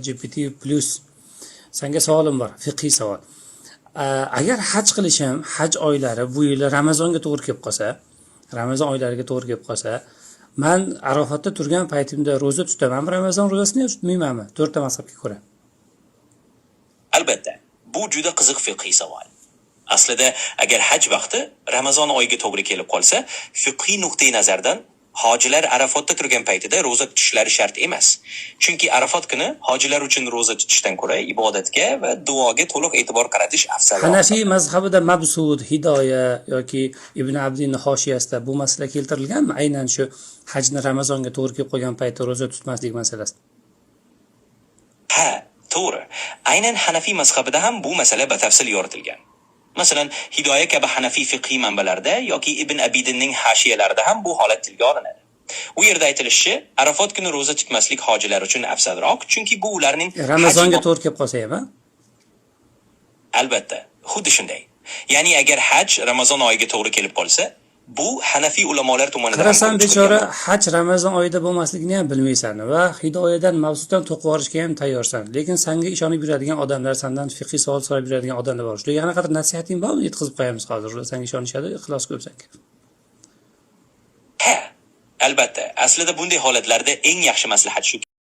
GPT Plus. Senga savolim bor, fiqhiy savol. Agar haj qilishim, haj oylari bu yil Ramazonga to'g'ri kelib qolsa, Ramazon oylariga to'g'ri kelib qolsa, men Arofatda turgan paytimda roza tutamanmi Ramazon rozasini yoki tutmaymanmi? 4 ta mazhabga ko'ra. Albatta, bu juda qiziq fiqhiy savol. Aslida, agar haj vaqti Ramazon oyiga to'g'ri kelib qolsa, fiqhiy nuqtai nazardan hojilar Arafatda turgan paytida roza tutishlari shart emas. Chunki Arafat kuni hojilar uchun roza tutishdan ko'ra ibodatga va duoga to'liq e'tibor qaratish afzal. Hanafiy mazhabida Mabsud, Hidoya yoki Ibn Abdin Hoshiyasida bu masala keltirilganmi? Aynan shu hajni Ramazonga to'g'ri kelib qolgan paytda roza tutmaslik masalasi. Ha, to'g'ri. Aynan Hanafiy mazhabida ham bu masala batafsil yoritilgan. Masalan, Hidoya kabi Hanafiy fiqhiy manbalarda yoki Ibn Abidinning hashiyalarida ham bu holat tilga olinadi. U yerda aytilishicha, Arafat kuni roza tutmaslik hojilar uchun afzalroq, chunki bu ularning Ramazonga to'g'ri kelib qolsa ham. Albatta, xuddi shunday. Ya'ni agar haj Ramazon oyiga to'g'ri kelib qolsa, bu Hanafiy ulamolar tomonidan Qarasan bechora haj Ramazon oyida bo'lmasligini ham bilmaysan va Hidoyadan Mavsuddan to'qvorishga ham tayyorsan. Lekin senga ishonib yuradigan odamlar, sendan fiqhiy savol so'rab yuradigan odamlar bor. Shularga qanaqa nasihating bormi? Yetkazib qo'yamiz hozir. Senga ishonishadi, ixlos ko'psak. Ha, albatta. Aslida bunday holatlarda eng yaxshi maslahat shu.